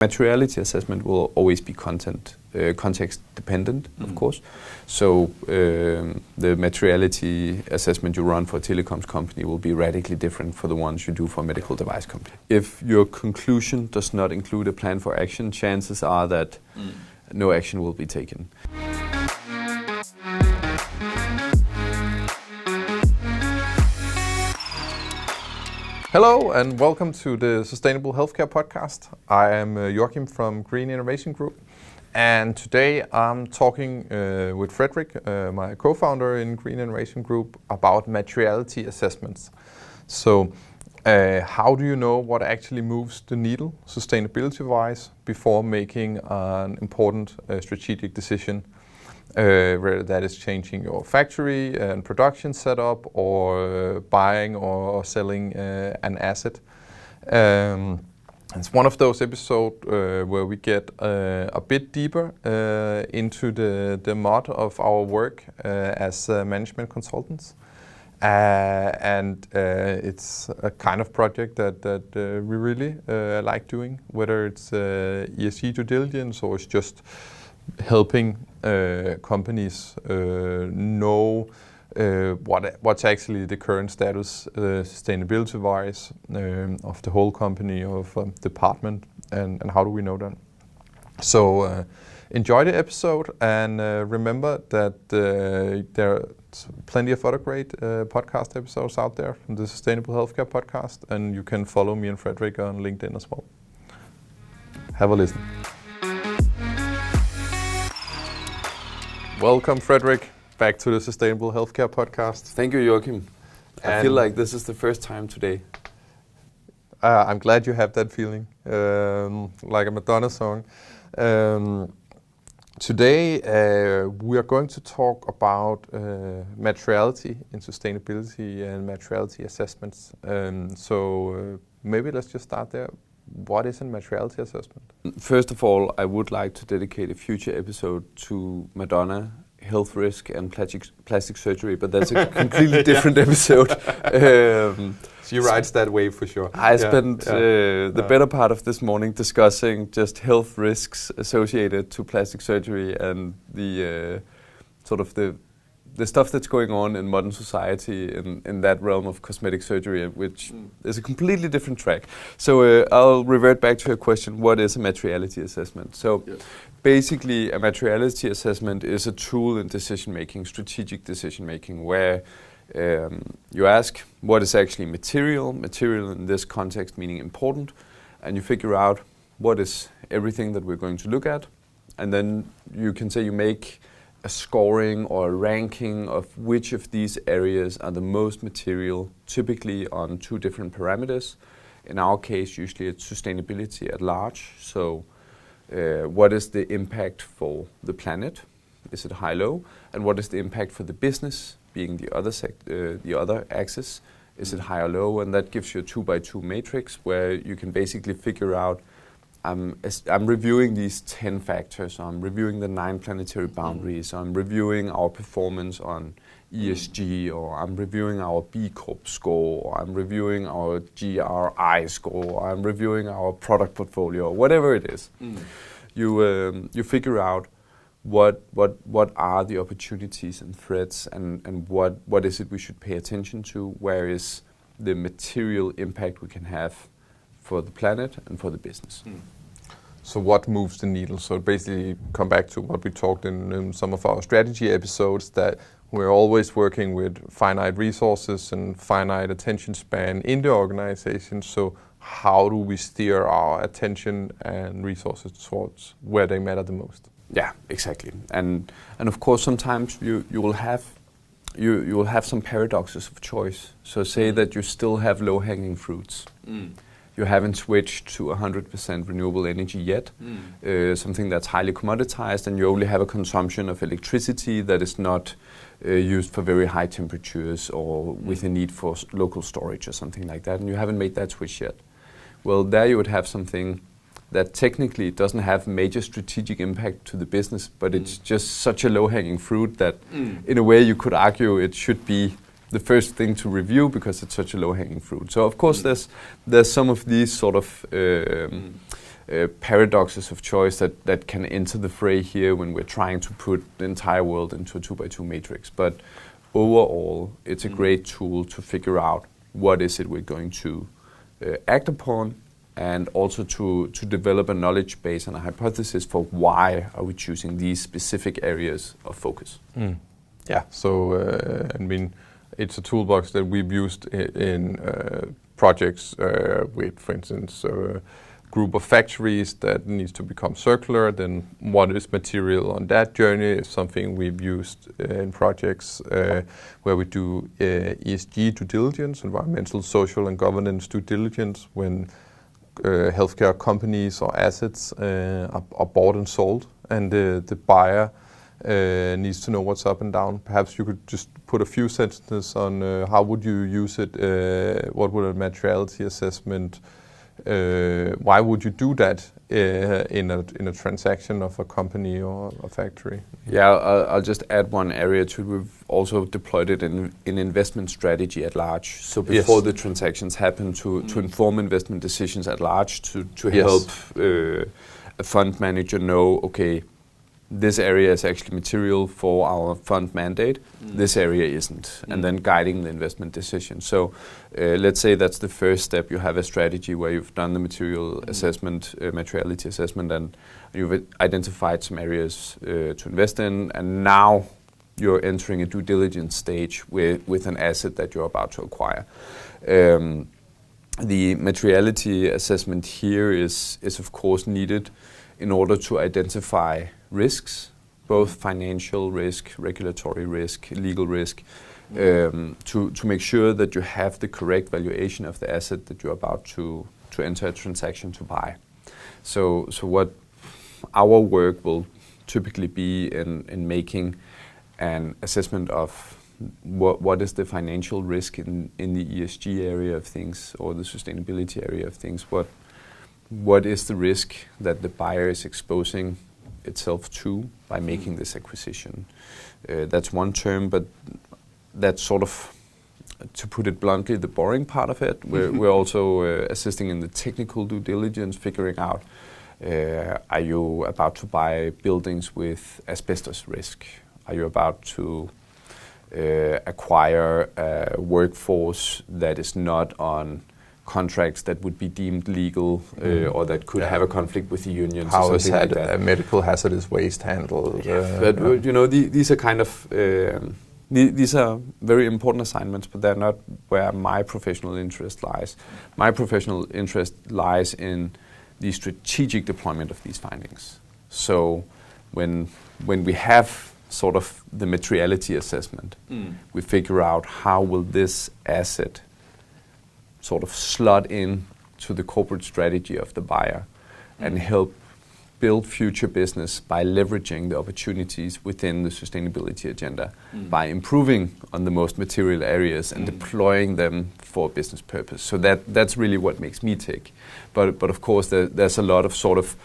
Materiality assessment will always be context dependent, of course. So the materiality assessment you run for a telecoms company will be radically different for the ones you do for a medical device company. If your conclusion does not include a plan for action, chances are that no action will be taken. Hello and welcome to the Sustainable Healthcare Podcast. I am Joachim from Green Innovation Group, and today I'm talking with Frederik, my co-founder in Green Innovation Group, about materiality assessments. So how do you know what actually moves the needle sustainability-wise before making an important strategic decision? Whether that is changing your factory and production setup, or buying or selling an asset. It's one of those episodes where we get a bit deeper into the mud of our work as management consultants. And it's a kind of project that we really like doing, whether it's ESG due diligence or it's just helping companies know what's actually the current status sustainability-wise of the whole company, of department, and how do we know that. So enjoy the episode, and remember that there's plenty of other great podcast episodes out there from the Sustainable Healthcare Podcast, and you can follow me and Frederik on LinkedIn as well. Have a listen. Welcome, Frederik, back to the Sustainable Healthcare Podcast. Thank you, Joachim. I feel like this is the first time today. I'm glad you have that feeling, like a Madonna song. Today, we are going to talk about materiality in sustainability and materiality assessments. So maybe let's just start there. What is a materiality assessment? First of all, I would like to dedicate a future episode to Madonna, health risk, and plastic surgery, but that's a completely different episode. She rides that wave for sure. I spent the better part of this morning discussing just health risks associated to plastic surgery and the sort of the stuff that's going on in modern society in that realm of cosmetic surgery, which is a completely different track. So I'll revert back to your question, what is a materiality assessment? So basically a materiality assessment is a tool in decision-making, strategic decision-making, where you ask what is actually material in this context meaning important, and you figure out what is everything that we're going to look at, and then you can say you make a scoring or a ranking of which of these areas are the most material, typically on two different parameters. In our case, usually it's sustainability at large. So what is the impact for the planet? Is it high-low? And what is the impact for the business, being the other axis? Is it high or low? And that gives you a 2x2 matrix where you can basically figure out I'm reviewing these 10 factors, I'm reviewing the 9 planetary boundaries, I'm reviewing our performance on ESG, or I'm reviewing our B Corp score, or I'm reviewing our GRI score, or I'm reviewing our product portfolio, or whatever it is. You figure out what are the opportunities and threats, and what is it we should pay attention to, where is the material impact we can have for the planet and for the business. So what moves the needle? So basically come back to what we talked in some of our strategy episodes, that we're always working with finite resources and finite attention span in the organization. So how do we steer our attention and resources towards where they matter the most? Yeah, exactly. And of course sometimes you will have some paradoxes of choice. So say that you still have low-hanging fruits. You haven't switched to 100% renewable energy yet, something that's highly commoditized, and you only have a consumption of electricity that is not used for very high temperatures or with a need for local storage or something like that, and you haven't made that switch yet. Well, there you would have something that technically doesn't have major strategic impact to the business, but it's just such a low-hanging fruit that in a way you could argue it should be the first thing to review because it's such a low-hanging fruit. So of course there's some of these sort of paradoxes of choice that can enter the fray here when we're trying to put the entire world into a 2x2 matrix. But overall, it's a great tool to figure out what is it we're going to act upon, and also to develop a knowledge base and a hypothesis for why are we choosing these specific areas of focus. Yeah, so I mean, it's a toolbox that we've used in projects with, for instance, a group of factories that needs to become circular. Then what is material on that journey is something we've used in projects where we do ESG due diligence, environmental, social and governance due diligence, when healthcare companies or assets are bought and sold, and the buyer needs to know what's up and down. Perhaps you could just put a few sentences on how would you use it, what would a materiality assessment, why would you do that in a transaction of a company or a factory? Yeah, I'll just add one area to it. We've also deployed it in investment strategy at large. So before the transactions happen, to inform investment decisions at large, to help a fund manager know, okay, this area is actually material for our fund mandate, this area isn't, and then guiding the investment decision. So let's say that's the first step. You have a strategy where you've done the material assessment, materiality assessment, and you've identified some areas to invest in, and now you're entering a due diligence stage with an asset that you're about to acquire. The materiality assessment here is of course needed in order to identify risks, both financial risk, regulatory risk, legal risk, to make sure that you have the correct valuation of the asset that you're about to enter a transaction to buy. So what our work will typically be in making an assessment of what is the financial risk in the ESG area of things, or the sustainability area of things. What is the risk that the buyer is exposing itself to by making this acquisition? That's one term, but that's sort of, to put it bluntly, the boring part of it. We're also assisting in the technical due diligence, figuring out, are you about to buy buildings with asbestos risk? Are you about to acquire a workforce that is not on contracts that would be deemed legal, or that could have a conflict with the unions? How is that medical hazardous waste handled? But you know, these are kind of these are very important assignments, but they're not where my professional interest lies. My professional interest lies in the strategic deployment of these findings. So when we have sort of the materiality assessment, we figure out how will this asset sort of slot in to the corporate strategy of the buyer and help build future business by leveraging the opportunities within the sustainability agenda, by improving on the most material areas and deploying them for a business purpose. So that's really what makes me tick. But of course there's a lot of sort of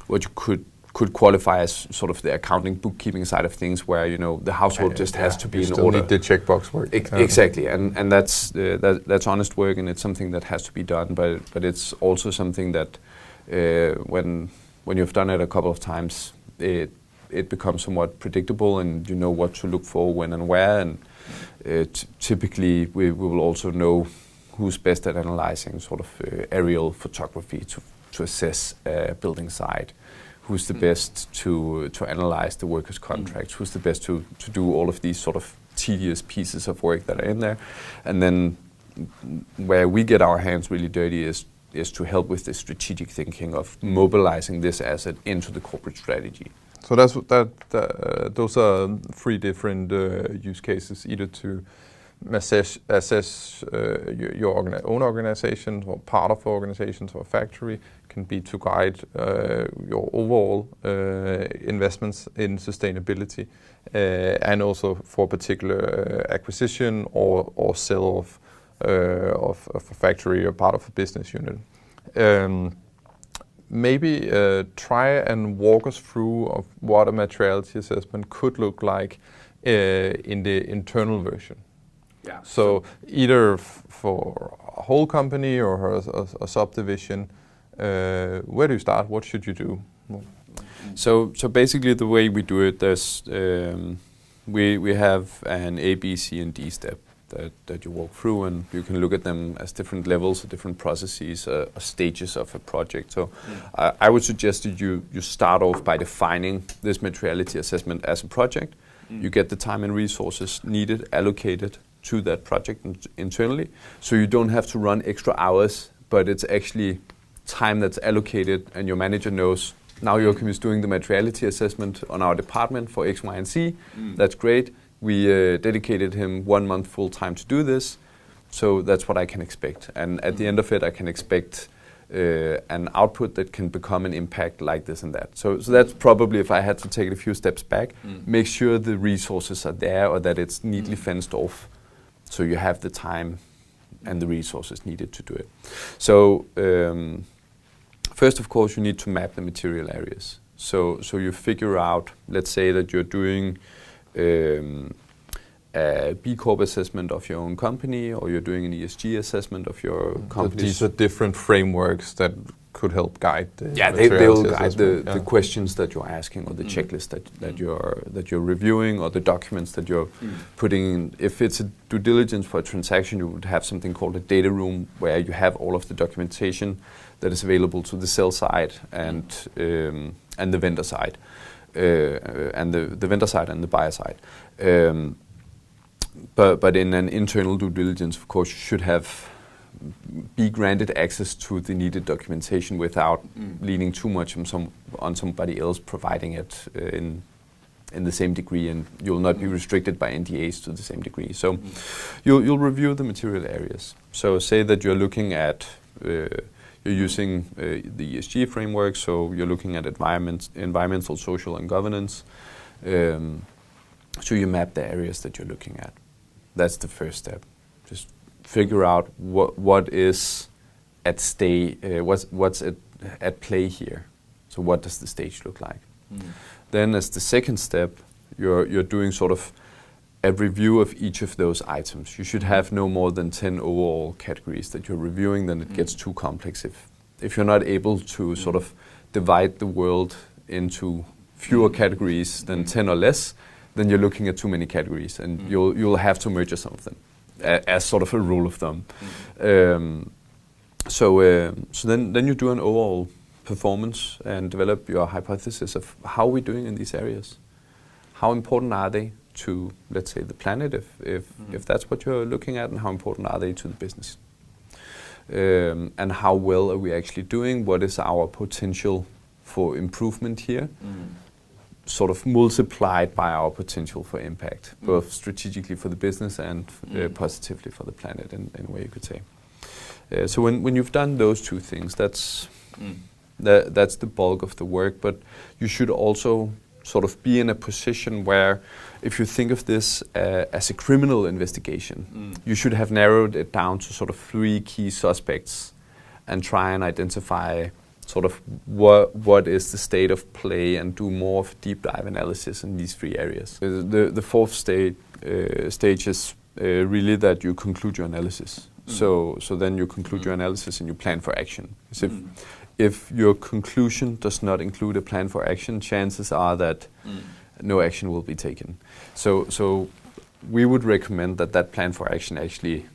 what you could qualify as sort of the accounting bookkeeping side of things, where you know the household just has to be in order. Need the checkbox work. Exactly, and that's honest work, and it's something that has to be done. But it's also something that when you've done it a couple of times, it becomes somewhat predictable, and you know what to look for when and where. And typically we will also know who's best at analyzing sort of aerial photography to assess a building site. Who's the best to analyze the workers' contracts? Who's the best to do all of these sort of tedious pieces of work that are in there? And then where we get our hands really dirty is to help with the strategic thinking of mobilizing this asset into the corporate strategy. So those are three different use cases, either to assess your own organization or part of organizations or factory, can be to guide your overall investments in sustainability, and also for particular acquisition or sale of a factory or part of a business unit. Maybe try and walk us through of what a materiality assessment could look like in the internal version. Yeah. So either for a whole company or a subdivision, Where do you start? What should you do? So basically the way we do it, there's we have an A, B, C, and D step that you walk through, and you can look at them as different levels or different processes or stages of a project. So I would suggest that you start off by defining this materiality assessment as a project. You get the time and resources needed, allocated to that project internally, so you don't have to run extra hours, but it's actually time that's allocated, and your manager knows, now Joachim is doing the materiality assessment on our department for X, Y, and Z. That's great. We dedicated him 1 month full time to do this, so that's what I can expect. And at the end of it, I can expect an output that can become an impact like this and that. So that's probably, if I had to take it a few steps back, make sure the resources are there, or that it's neatly fenced off, so you have the time and the resources needed to do it. So first, of course, you need to map the material areas. So you figure out, let's say that you're doing a B Corp assessment of your own company, or you're doing an ESG assessment of your company. These are different frameworks that could help guide the they'll guide the questions that you're asking, or the checklist that you're reviewing, or the documents that you're putting in. If it's a due diligence for a transaction, you would have something called a data room, where you have all of the documentation that is available to the sell side and the vendor side, and the vendor side and the buyer side. But in an internal due diligence, of course, you should be granted access to the needed documentation without leaning too much on somebody else providing it in the same degree, and you'll not be restricted by NDAs to the same degree. So you'll review the material areas. So say that you're looking at you're using the ESG framework, so you're looking at environmental, social, and governance. So you map the areas that you're looking at. That's the first step. Just figure out what is at stay, what's at play here. So what does the stage look like? Then, as the second step, you're doing sort of a review of each of those items. You should have no more than 10 overall categories that you're reviewing. Then it gets too complex. If you're not able to sort of divide the world into fewer categories than 10 or less, then you're looking at too many categories, and you'll have to merge some of them as sort of a rule of thumb. So then you do an overall performance and develop your hypothesis of how we're doing in these areas. How important are they to, let's say, the planet, if that's what you're looking at, and how important are they to the business? And how well are we actually doing? What is our potential for improvement here? Sort of multiplied by our potential for impact, both strategically for the business and positively for the planet, in a way you could say. So when you've done those two things, that's the bulk of the work. But you should also sort of be in a position where, if you think of this as a criminal investigation, you should have narrowed it down to sort of 3 key suspects, and try and identify sort of what is the state of play, and do more of a deep dive analysis in these 3 areas. The fourth stage is really that you conclude your analysis. So then you conclude your analysis and you plan for action. So if your conclusion does not include a plan for action, chances are that no action will be taken. So we would recommend that plan for action actually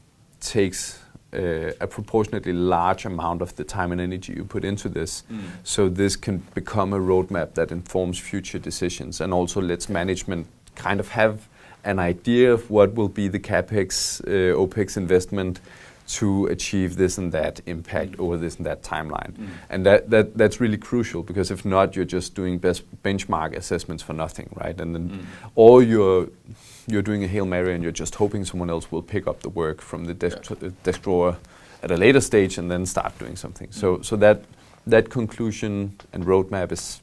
takes a proportionately large amount of the time and energy you put into this. So this can become a roadmap that informs future decisions, and also lets management kind of have an idea of what will be the CapEx, OpEx investment to achieve this and that impact over this and that timeline. And that's really crucial, because if not, you're just doing benchmark assessments for nothing, right? And then or you're doing a Hail Mary and you're just hoping someone else will pick up the work from the desk drawer at a later stage and then start doing something. So that conclusion and roadmap is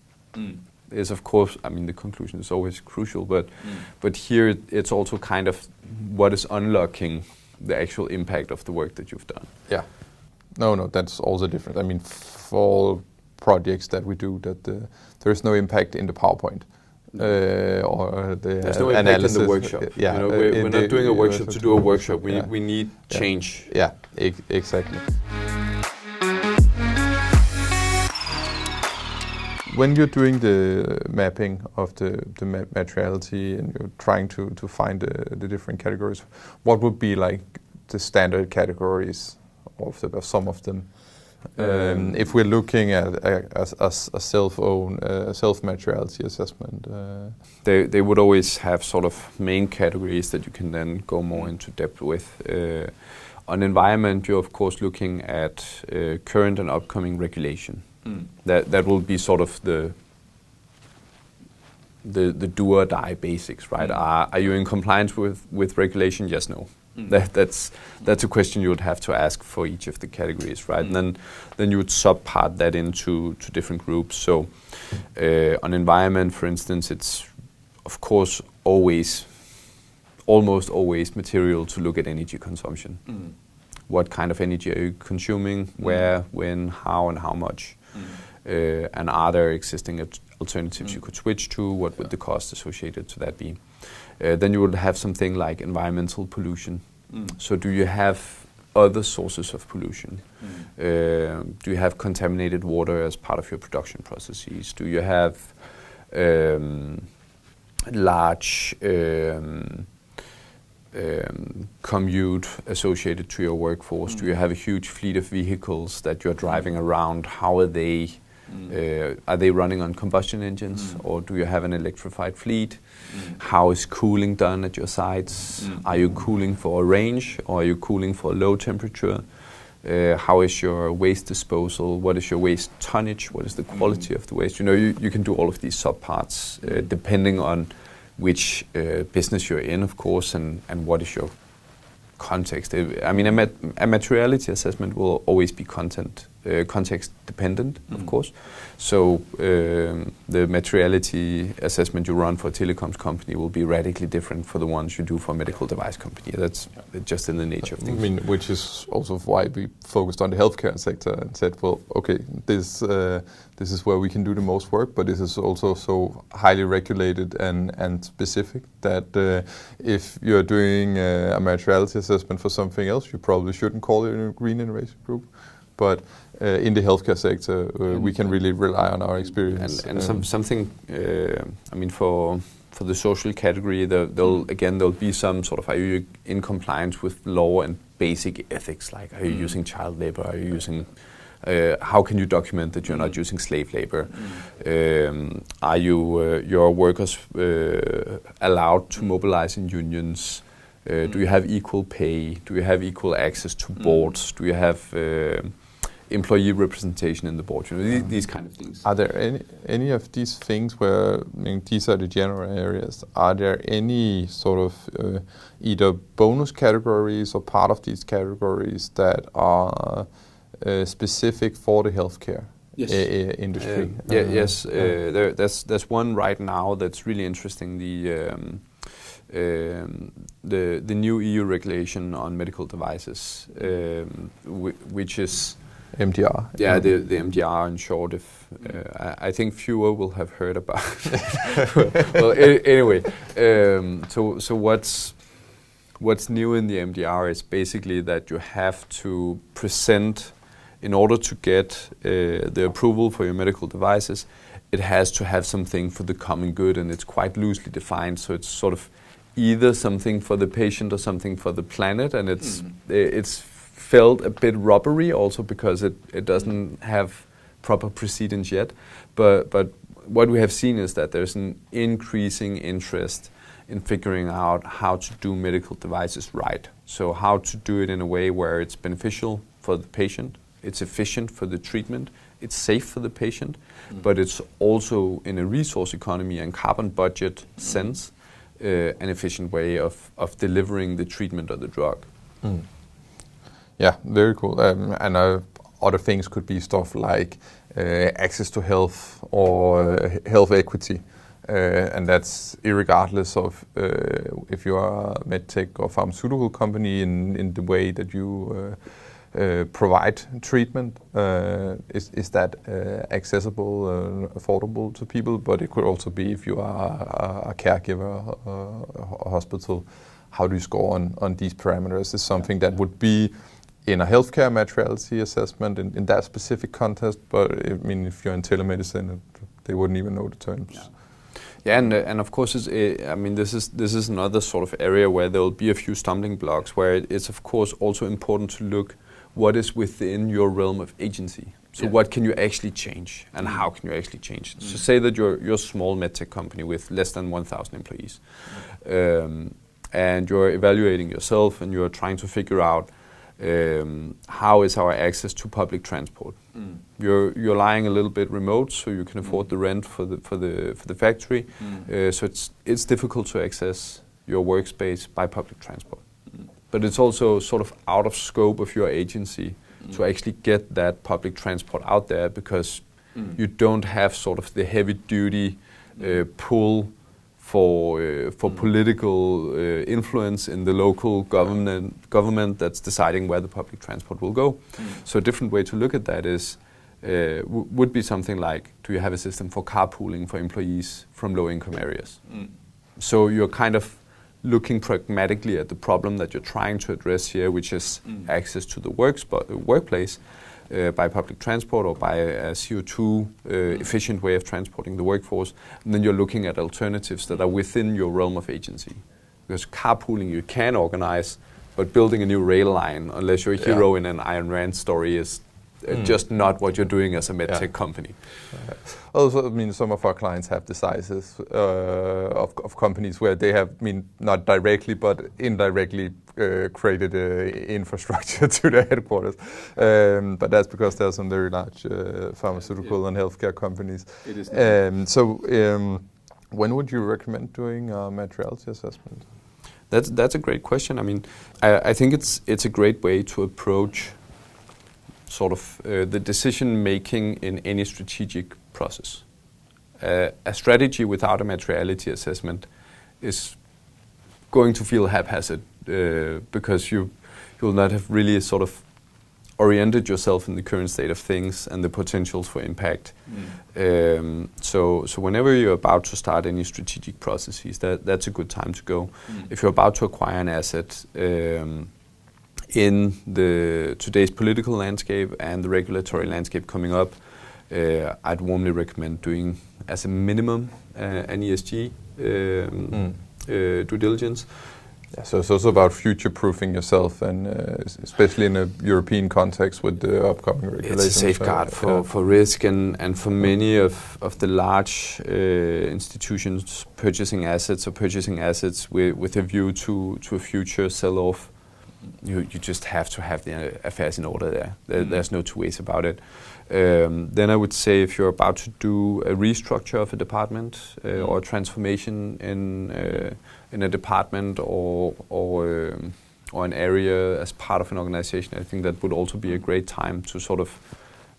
of course, I mean, the conclusion is always crucial, but here it's also kind of what is unlocking the actual impact of the work that you've done. Yeah. No, that's also different. I mean, for all projects that we do, that there's no impact in the PowerPoint. Or there's no impact in the workshop. Yeah, you know, we're not doing a workshop to do a workshop. We need change. Yeah, exactly. when you're doing the mapping of the materiality and you're trying to find the different categories, what would be like the standard categories of some of them? If we're looking at a self-materiality assessment, they would always have sort of main categories that you can then go more into depth with. On environment, you're of course looking at current and upcoming regulation. That will be sort of the do or die basics, right? Are you in compliance with regulation? Yes, no. That's a question you would have to ask for each of the categories, right? And then you would subpart that into different groups. So on environment, for instance, it's of course almost always material to look at energy consumption. What kind of energy are you consuming? Where, when, how, and how much? And are there existing alternatives you could switch to? What would the cost associated to that be? Then you would have something like environmental pollution. So do you have other sources of pollution? Do you have contaminated water as part of your production processes? Do you have large commute associated to your workforce? Do you have a huge fleet of vehicles that you're driving around? How are they? Are they running on combustion engines, or do you have an electrified fleet? How is cooling done at your sites? Are you cooling for a range, or are you cooling for a low temperature? How is your waste disposal? What is your waste tonnage? What is the quality of the waste? You can do all of these subparts depending on which business you're in, of course, and what is your context. I mean, a materiality assessment will always be context dependent, of course. So the materiality assessment you run for a telecoms company will be radically different for the ones you do for a medical device company. That's just in the nature of things. I mean, which is also why we focused on the healthcare sector and said, well, okay, this is where we can do the most work, but this is also so highly regulated and specific that if you're doing a materiality assessment for something else, you probably shouldn't call it a green innovation group. But in the healthcare sector, we can really rely on our experience. And something, I mean, for the social category, there'll be some sort of, are you in compliance with law and basic ethics? Like, are you using child labor? Are you using, how can you document that you're not using slave labor? Are your workers allowed to mobilize in unions? Do you have equal pay? Do you have equal access to boards? Do you have employee representation in the board? These kind of things. Are there any of these things where, I mean, these are the general areas, are there any sort of either bonus categories or part of these categories that are specific for the healthcare industry? Yes, there's one right now that's really interesting. The new EU regulation on medical devices, which is MDR. Yeah, the MDR in short. I think fewer will have heard about it. Well, anyway, so what's new in the MDR is basically that you have to present, in order to get the approval for your medical devices, it has to have something for the common good, and it's quite loosely defined. So it's sort of either something for the patient or something for the planet, and it's felt a bit rubbery also because it doesn't have proper precedence yet. But what we have seen is that there's an increasing interest in figuring out how to do medical devices right. So how to do it in a way where it's beneficial for the patient, it's efficient for the treatment, it's safe for the patient, but it's also in a resource economy and carbon budget sense an efficient way of delivering the treatment or the drug. Yeah, very cool. And other things could be stuff like access to health or health equity. And that's irregardless of if you are a MedTech or pharmaceutical company in the way that you provide treatment. Is that accessible and affordable to people? But it could also be if you are a caregiver, a hospital. How do you score on these parameters? Is something that would be in a healthcare materiality assessment in that specific context. But I mean, if you're in telemedicine, they wouldn't even know the terms. Yeah, and of course, I mean, this is another sort of area where there will be a few stumbling blocks. Where it's of course also important to look what is within your realm of agency. So what can you actually change, and how can you actually change? So say that you're a small MedTech company with less than 1,000 employees, and you're evaluating yourself, and you're trying to figure out how is our access to public transport. You're lying a little bit remote, so you can afford the rent for the factory. So it's difficult to access your workspace by public transport. But it's also sort of out of scope of your agency to actually get that public transport out there, because you don't have sort of the heavy duty pull for political influence in the local government that's deciding where the public transport will go. So a different way to look at that is would be something like, do you have a system for carpooling for employees from low-income areas? So you're kind of looking pragmatically at the problem that you're trying to address here, which is access to the workplace by public transport or by a CO2 efficient way of transporting the workforce. And then you're looking at alternatives that are within your realm of agency. Because carpooling you can organize, but building a new rail line, unless you're a hero in an Ayn Rand story, is just not what you're doing as a MedTech company. Also, I mean, some of our clients have the sizes of companies where they have, I mean, not directly but indirectly created infrastructure to their headquarters. But that's because there are some very large pharmaceutical and healthcare companies. It is. When would you recommend doing a materiality assessment? That's a great question. I mean, I think it's a great way to approach sort of the decision making in any strategic process. A strategy without a materiality assessment is going to feel haphazard because you'll not have really sort of oriented yourself in the current state of things and the potentials for impact. So whenever you're about to start any strategic processes, that's a good time to go. If you're about to acquire an asset, in today's political landscape and the regulatory landscape coming up, I'd warmly recommend doing, as a minimum, an ESG due diligence. Yeah, so it's also about future-proofing yourself, and especially in a European context with the upcoming regulations. It's a safeguard for risk, and for many of the large institutions purchasing assets with a view to a future sell-off. You just have to have the affairs in order there. There's no two ways about it. Then I would say if you're about to do a restructure of a department or a transformation in a department or an area as part of an organization, I think that would also be a great time to sort of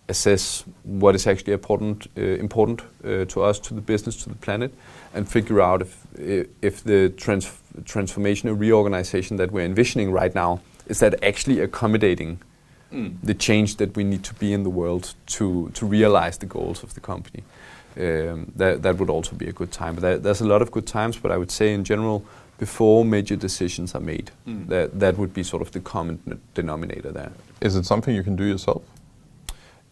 assess what is actually important to us, to the business, to the planet, and figure out if the transformation or reorganization that we're envisioning right now, is that actually accommodating the change that we need to be in the world to realize the goals of the company. That would also be a good time. But there's a lot of good times, but I would say in general, before major decisions are made, that would be sort of the common denominator there. Is it something you can do yourself?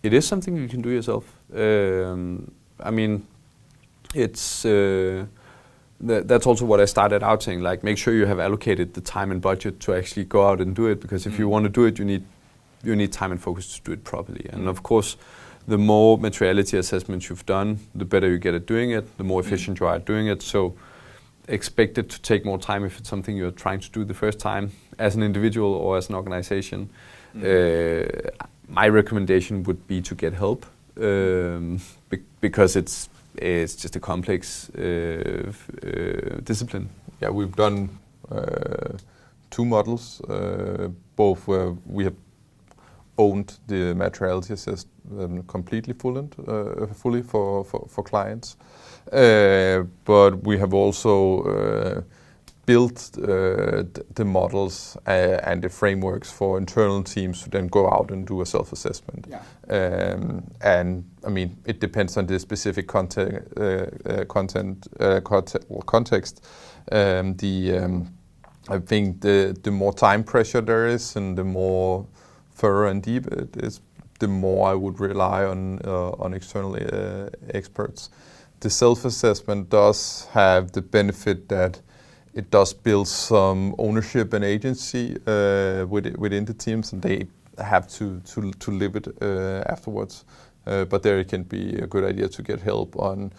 It is something you can do yourself. I mean, it's that's also what I started out saying. Like, make sure you have allocated the time and budget to actually go out and do it. Because if you want to do it, you need time and focus to do it properly. And of course, the more materiality assessments you've done, the better you get at doing it. The more efficient you are at doing it. So, expect it to take more time if it's something you're trying to do the first time, as an individual or as an organization. My recommendation would be to get help, because it's just a complex discipline. Yeah, we've done 2 models, both where we have owned the materiality assessment completely fully for clients, but we have also built the models and the frameworks for internal teams to then go out and do a self-assessment. And I mean, it depends on the specific context. I think the more time pressure there is, and the more thorough and deep it is, the more I would rely on external experts. The self-assessment does have the benefit that it does build some ownership and agency within the teams, and they have to live it afterwards. But there it can be a good idea to get help on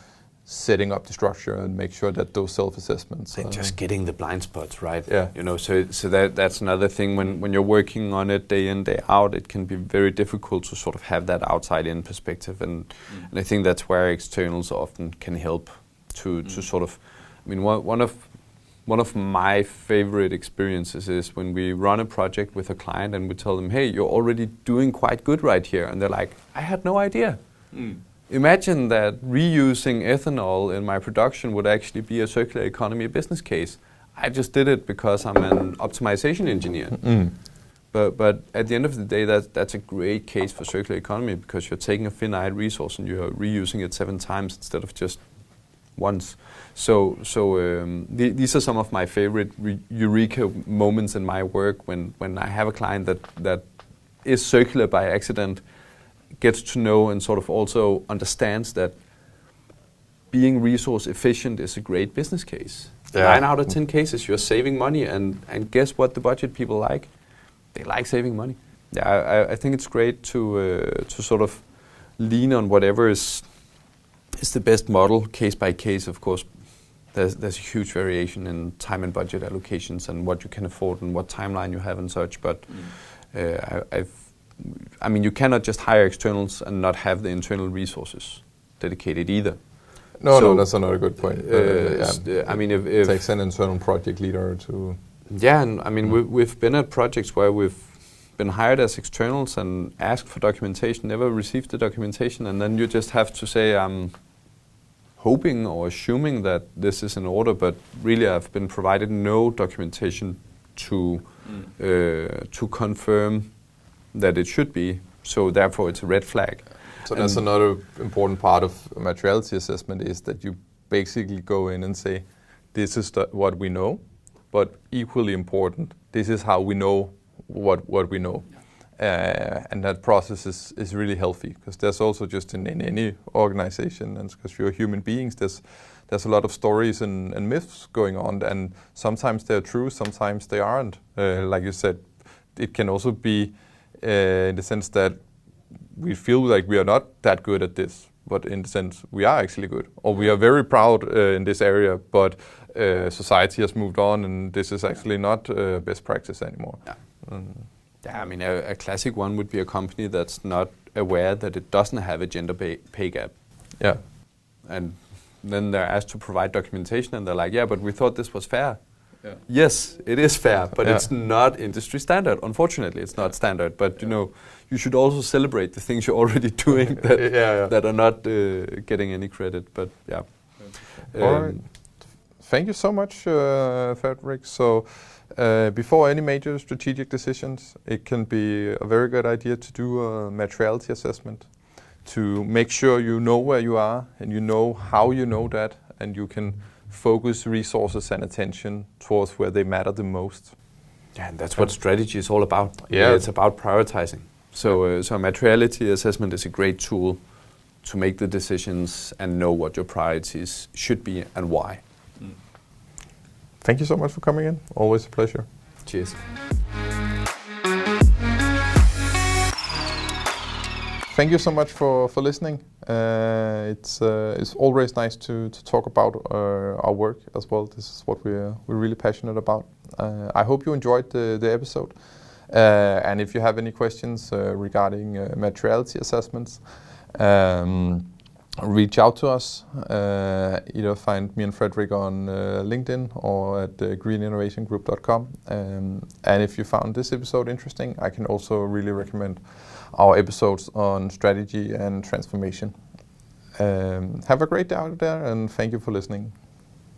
setting up the structure and make sure that those self-assessments. And just getting the blind spots right. Yeah. You know, so that's another thing. When you're working on it day in, day out, it can be very difficult to sort of have that outside-in perspective, and I think that's where externals often can help to sort of. I mean, one of my favorite experiences is when we run a project with a client and we tell them, hey, you're already doing quite good right here. And they're like, I had no idea. Imagine that reusing ethanol in my production would actually be a circular economy business case. I just did it because I'm an optimization engineer. But at the end of the day, that's a great case for circular economy, because you're taking a finite resource and you're reusing it 7 times instead of just once. So these are some of my favorite eureka moments in my work when I have a client that is circular by accident, gets to know and sort of also understands that being resource efficient is a great business case. Yeah. 9 out of 10 cases, you're saving money, and guess what the budget people like? They like saving money. Yeah, I think it's great to sort of lean on whatever is the best model, case by case. Of course, there's a huge variation in time and budget allocations and what you can afford and what timeline you have and such. But I mean, you cannot just hire externals and not have the internal resources dedicated either. No, that's another good point. I mean, if it takes an internal project leader to. Yeah, and I mean, we've been at projects where we've been hired as externals and asked for documentation, never received the documentation, and then you just have to say, I'm hoping or assuming that this is in order, but really I've been provided no documentation to confirm that it should be, so therefore it's a red flag. So that's another important part of materiality assessment, is that you basically go in and say, this is what we know, but equally important, this is how we know what we know. And that process is really healthy, because there's also just in any organization, and because we're human beings, there's a lot of stories and myths going on, and sometimes they're true, sometimes they aren't. Like you said, it can also be in the sense that we feel like we are not that good at this, but in the sense we are actually good, or we are very proud in this area, but society has moved on and this is actually not best practice anymore. Yeah. Yeah, I mean, a classic one would be a company that's not aware that it doesn't have a gender pay gap. Yeah. And then they're asked to provide documentation and they're like, yeah, but we thought this was fair. Yeah. Yes, it is fair, but it's not industry standard. Unfortunately, it's not standard. But you know, you should also celebrate the things you're already doing that are not getting any credit. But yeah. All right. Thank you so much, Frederik. So before any major strategic decisions, it can be a very good idea to do a materiality assessment to make sure you know where you are and you know how you know that, and you can focus resources and attention towards where they matter the most. Yeah, and that's what strategy is all about. Yeah, it's about prioritizing. So, so a materiality assessment is a great tool to make the decisions and know what your priorities should be and why. Thank you so much for coming in. Always a pleasure. Cheers. Thank you so much for listening. It's always nice to talk about our work as well. This is what we're really passionate about. I hope you enjoyed the episode. And if you have any questions regarding materiality assessments, reach out to us. Either find me and Frederik on LinkedIn or at greeninnovationgroup.com. And if you found this episode interesting, I can also really recommend our episodes on strategy and transformation. Have a great day out there, and thank you for listening.